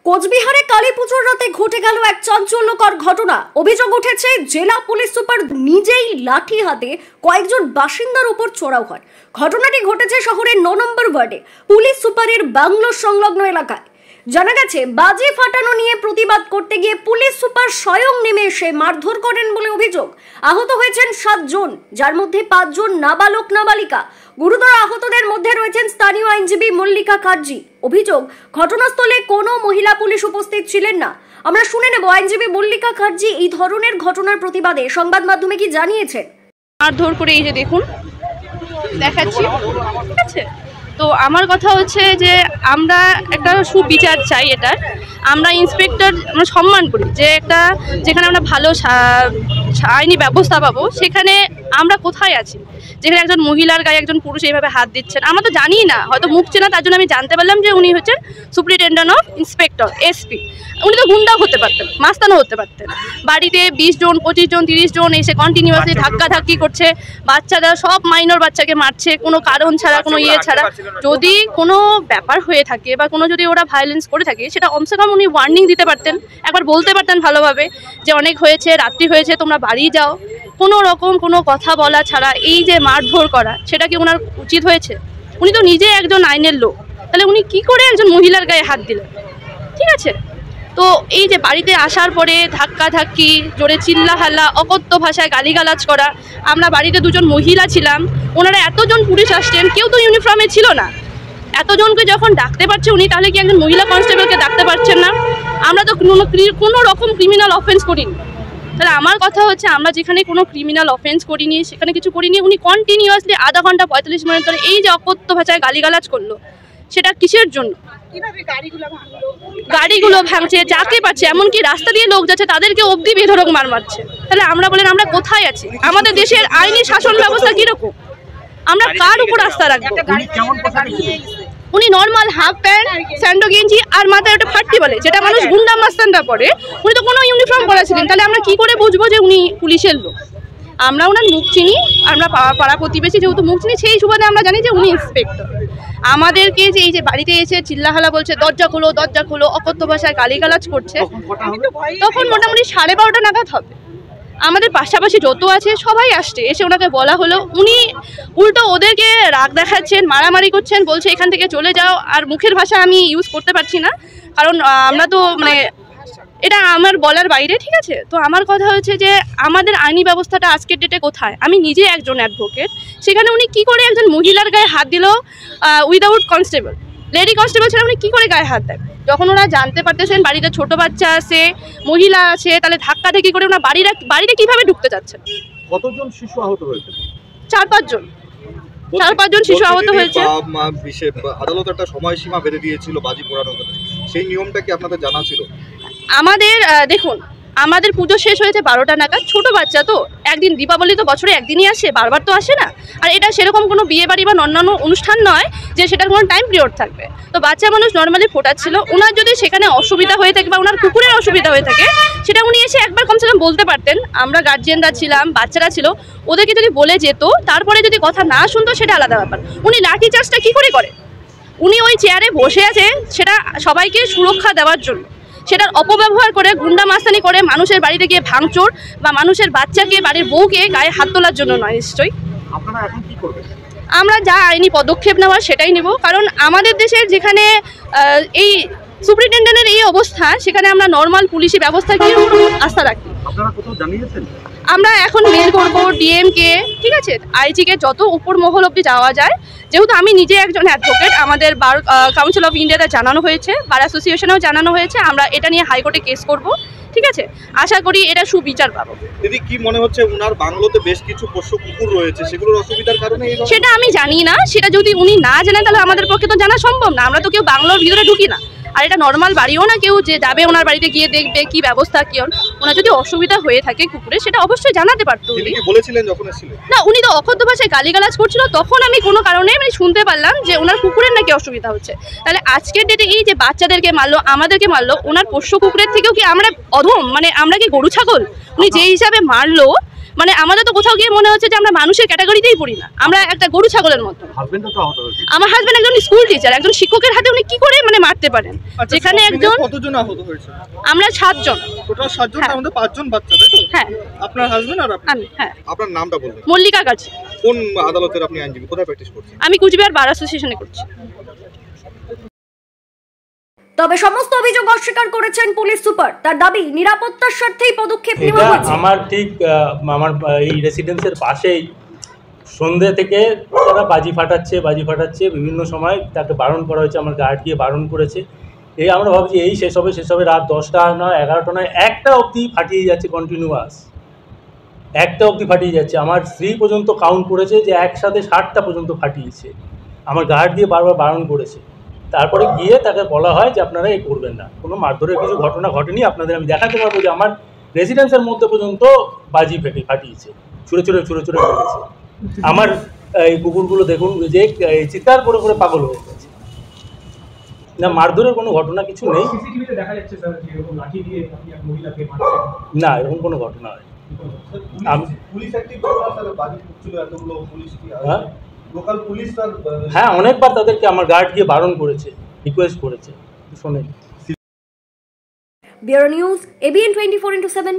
কোচবিহারে কালী পুজোর রাতে ঘটে গেল এক চাঞ্চল্যকর ঘটনা। অভিযোগ উঠেছে জেলা পুলিশ সুপার নিজেই লাঠি হাতে কয়েকজন বাসিন্দার উপর চড়াও হয়। ঘটনাটি ঘটেছে শহরের ৯ নম্বর ওয়ার্ডে পুলিশ সুপারের বাংলো সংলগ্ন এলাকায়। জানা গেছে বাজি ফাটানো নিয়ে প্রতিবাদ করতে গিয়ে পুলিশ সুপার স্বয়ং নেমে এসে মারধর করেন বলে অভিযোগ। আহত হয়েছেন 7 জন, যার মধ্যে 5 জন নাবালক নাবালিকা। গুরুতর আহতদের মধ্যে রয়েছেন স্থানীয় আইনজীবী মল্লিকা কার্জি। অভিযোগ, ঘটনাস্থলে কোনো মহিলা পুলিশ উপস্থিত ছিলেন না। আমরা শুনে নেব আইনজীবী মল্লিকা কার্জি এই ধরনের ঘটনার প্রতিবাদে সংবাদ মাধ্যমে কি জানিয়েছেন। মারধর করে এই যে দেখুন দেখাচ্ছি, ঠিক আছে। তো আমার কথা হচ্ছে যে আমরা একটা সুবিচার চাই এটার। আমরা ইন্সপেক্টর আমরা সম্মান করি যে একটা যেখানে আমরা ভালো আইনি ব্যবস্থা পাবো, সেখানে আমরা কোথায় আছি? যেখানে একজন মহিলার গায়ে একজন পুরুষ এইভাবে হাত দিচ্ছেন, আমরা তো জানি না, হয়তো মুখ চেনা, তার জন্য আমি জানতে পারলাম যে উনি হচ্ছেন সুপারিনটেন্ডেন্ট অফ ইন্সপেক্টর এসপি। উনি তো গুন্ডাও হতে পারতেন, মাস্তানও হতে পারতেন। বাড়িতে 20 জন 25 জন 30 জন এসে কন্টিনিউয়াসলি ধাক্কাধাক্কি করছে, বাচ্চারা সব মাইনর বাচ্চাকে মারছে কোনো কারণ ছাড়া, কোনো ইয়ে ছাড়া। যদি কোনো ব্যাপার হয়ে থাকে বা কোনো যদি ওরা ভায়োলেন্স করে থাকে, সেটা কমসে কম উনি ওয়ার্নিং দিতে পারতেন, একবার বলতে পারতেন ভালোভাবে যে অনেক হয়েছে, রাত্রি হয়েছে, তোমরা বাড়ি যাও। কোনো রকম কোনো কথা বলা ছাড়া এই যে মারধর করা, সেটা কি ওনার উচিত হয়েছে? উনি তো নিজে একজন আইনের লোক, তাহলে উনি কি করে একজন মহিলার গায়ে হাত দিলেন? ঠিক আছে। তো এই যে বাড়িতে আসার পরে ধাক্কাধাক্কি, জোরে চিল্লাহাল্লা, অকথ্য ভাষায় গালিগালাজ করা। আমরা বাড়িতে 2 জন মহিলা ছিলাম, ওনারা এতজন পুলিশ আসছেন, কেউ তো ইউনিফর্মে ছিল না। এতজনকে যখন ডাকতে পারছে উনি, তাহলে কি একজন মহিলা কনস্টেবলকে ডাকতে পারছেন না? আমরা তো কোনো রকম ক্রিমিনাল অফেন্স করিনি। তাহলে আমার কথা হচ্ছে, আমরা যেখানে কোনো ক্রিমিনাল অফেন্স করিনি, সেখানে কিছু করিনি, উনি কন্টিনিউয়াসলি আধা ঘন্টা 45 মিনিট ধরে এই যে অকথ্য ভাষায় গালিগালাজ করলো, সেটা কিসের জন্য? গাড়িগুলো ভাঙছে, যাকে পাচ্ছে, এমনকি রাস্তা দিয়ে লোক যাচ্ছে তাদেরকে অবধি বেধড়ক মার মারছে। তাহলে আমরা বলেন আমরা কোথায় আছি? আমাদের দেশের আইনি শাসন ব্যবস্থা কিরকম? আমরা কার উপর আস্থা রাখবো? উনি নর্মাল হাফ প্যান্ট, স্যান্ডো গেঞ্জি আর মাথায় একটা ফাট্টি বলে, যেটা মানুষ গুন্ডা মাস্তানরা পরে। উনি তো কোনো ইউনিফর্ম পরা ছিলেন, তাহলে আমরা কি করে বুঝবো যে উনি পুলিশের লোক? আমরা ওনার মুখ চিনি, আমরা পাড়া প্রতিবেশী যেহেতু মুখ চিনি, সেই সুবাদে আমরা জানি যে উনি ইন্সপেক্টর। আমাদেরকে যে এই যে বাড়িতে এসে চিল্লাহালা বলছে, দরজা খোলো দরজা খোলো, অকথ্য ভাষায় গালিগালাজ করছে, তখন মোটামুটি 12:30 নাগাদ হবে। আমাদের পাশাপাশি যত আছে সবাই আসছে, এসে ওনাকে বলা হলো, উনি উল্টো ওদেরকে রাগ দেখাচ্ছেন, মারামারি করছেন, বলছে এখান থেকে চলে যাও। আর মুখের ভাষা আমি ইউজ করতে পারছি না, কারণ আমরা তো এটা আমার বলার বাইরে, ঠিক আছে। তো আমার কথা হচ্ছে যে আমাদের আইনি ব্যবস্থাটা আজকের ডেটে কোথায়? আমি নিজে একজন অ্যাডভোকেট, সেখানে উনি কি করে একজন মহিলার গায়ে হাত দিল উইদাউট কনস্টেবল, লেডি কনস্টেবল ছাড়া উনি কী করে গায়ে হাত দেয়? যখন ওরা জানতে পারতেছেন বাড়িতে ছোট বাচ্চা আছে, মহিলা আছে, তাহলে ধাক্কাধাক্কি করে ওনার বাড়িতে কিভাবে ঢুকতে যাচ্ছেন? কতজন শিশু আহত হয়েছে? 4-5 জন। 4-5 জন শিশু আহত হয়েছে। আদালত একটা সময়সীমা বেঁধে দিয়েছিল বাজি পোড়ানোর, সেই নিয়মটা কি আপনাদের জানা ছিল? আমাদের দেখুন, আমাদের পুজো শেষ হয়েছে 12টা নাগাদ। ছোট বাচ্চা তো, একদিন দীপাবলি তো বছরে একদিনই আসে, বারবার তো আসে না। আর এটা সেরকম কোনো বিয়ে বাড়ি বা অন্যান্য অনুষ্ঠান নয় যে সেটার কোনো টাইম পিরিয়ড থাকবে। তো বাচ্চা মানুষ নর্মালি ফোটাচ্ছিল, ওনার যদি সেখানে অসুবিধা হয়ে থাকে বা ওনার কুকুরের অসুবিধা হয়ে থাকে, সেটা উনি এসে একবার কমসে কম বলতে পারতেন। আমরা গার্জিয়ানরা ছিলাম, বাচ্চারা ছিল, ওদেরকে যদি বলে যেত, তারপরে যদি কথা না শুনতো, সেটা আলাদা ব্যাপার। উনি লাঠি চার্জটা কী করে করে? উনি ওই চেয়ারে বসে আছে সেটা সবাইকে সুরক্ষা দেওয়ার জন্য, সেটার অপব্যবহার করে, গুন্ডা মাস্তানি করে মানুষের বাড়িতে গিয়ে ভাঙচুর বা মানুষের বাচ্চাকে, বাড়ির বউকে গায়ে হাত তোলার জন্য নয়। নিশ্চয়ই আপনারা এখন কি করবেন? আমরা যা আইনি পদক্ষেপ নেওয়ার সেটাই নেব, কারণ আমাদের দেশের যেখানে এই সুপারিনটেন্ডেন্টের এই অবস্থা, সেখানে আমরা নর্মাল পুলিশি ব্যবস্থাকে আস্থা রাখি। আপনারা কোথাও জানিয়েছেন? আমরা এখন মেল করবো ডিএমকে, ঠিক আছে, আইজিকে, যত উপর মহল অবধি যাওয়া যায়। যেহেতু আমি নিজে একজন অ্যাডভোকেট, আমাদের বার কাউন্সিল অফ ইন্ডিয়াতে জানানো হয়েছে, বার অ্যাসোসিয়েশনেও জানানো হয়েছে। আমরা এটা নিয়ে হাইকোর্টে কেস করব, ঠিক আছে। আশা করি এটা সুবিচার পাবো। দিদি, কি মনে হচ্ছে উনার বাংলোতে বেশ কিছু পোষ্য কুকুর রয়েছে, সেগুলোর অসুবিধার কারণে? সেটা আমি জানি না, সেটা যদি উনি না জানেন তাহলে আমাদের পক্ষে তো জানা সম্ভব না। আমরা তো কেউ বাংলোর ভিতরে ঢুকি না, আর এটা নর্মাল বাড়িও না, কেউ যে যাবে ওনার বাড়িতে গিয়ে দেখবে কি ব্যবস্থা, কি ওনার যদি অসুবিধা হয়ে থাকে কুকুরে, সেটা অবশ্যই জানাতে পারতো। উনি বলেছিলেন যখন এসেছিলেন? না, উনি তো অকথ্য ভাষায় গালিগালাজ করছিল, তখন আমি কোনো কারণে শুনতে পারলাম যে ওনার কুকুরের নাকি অসুবিধা হচ্ছে। তাহলে আজকের ডেটে এই যে বাচ্চাদেরকে মারলো, আমাদেরকে মারলো, ওনার পোষ্য কুকুরের থেকেও কি আমরা অধম? মানে আমরা কি গরু ছাগল? উনি যে হিসাবে মারলো, মানে আমাদের তো কোথাও গিয়ে মনে হচ্ছে যে আমরা মানুষের ক্যাটাগরিতেই পড়ি না, আমরা একটা গরু ছাগলের মতো। আমার হাজবেন্ড একজন স্কুল টিচার, একজন শিক্ষকের হাতে উনি কি করে মানে মারতে পারেন? যেখানে একজন কতজন আহত হয়েছে? আমরা 7 জন। টোটাল 7 জন, তার মধ্যে 5 জন বাচ্চা, তাই তো? হ্যাঁ। আপনার হাজবেন্ড আর আপনি? আমি। হ্যাঁ। আপনার নামটা বলবেন? মল্লিকা কাছে। কোন আদালতের আপনি আইনজীবী, কোথায় প্র্যাকটিস করছেন? আমি কুচবিহার বার অ্যাসোসিয়েশনে করছি। তবে সমস্ত অভিযোগ অস্বীকার করেছেন পুলিশ সুপার। তার দাবি নিরাপত্তার স্বার্থেই পদক্ষেপ নেওয়া হয়েছে। আমার ঠিক আমার এই রেসিডেন্সের পাশেই সন্ধ্যে থেকে তারা বাজি ফাটাচ্ছে বিভিন্ন সময় তাকে বারণ করা হয়েছে, আমার গার্ড গিয়ে বারণ করেছে। এই আমরা ভাবছি এই শেষ হবে রাত 10টা নয় 11টা নয় 1টা অবধি ফাটিয়ে যাচ্ছে, কন্টিনিউয়াস 1টা অবধি ফাটিয়ে যাচ্ছে। আমার স্ত্রী পর্যন্ত কাউন্ট করেছে যে একসাথে 60টা পর্যন্ত ফাটিয়েছে। আমার গার্ড দিয়ে বারবার বারণ করেছে, তারপরে গিয়ে তাকে বলা হয় যে আপনারা এই করবেন না। কোনো মারধরের কিছু ঘটনা ঘটেনি, আপনাদের আমি দেখাতে পারবো যে আমার রেসিডেন্সের মধ্যে পর্যন্ত বাজি ফাটিয়েছে, ছুঁড়ে মেরেছে। আমার এই কুকুরগুলো দেখুন যে চিৎকার করে পাগল হয়ে গেছে। না, মারধরের কোনো ঘটনা কিছু নেই। না, এরকম কোনো ঘটনা হয়। হ্যাঁ, অনেকবার তাদেরকে আমার গার্ড গিয়ে বারণ করেছে, রিকোয়েস্ট করেছে, শোনেন। Bureau news, ABN 24/7।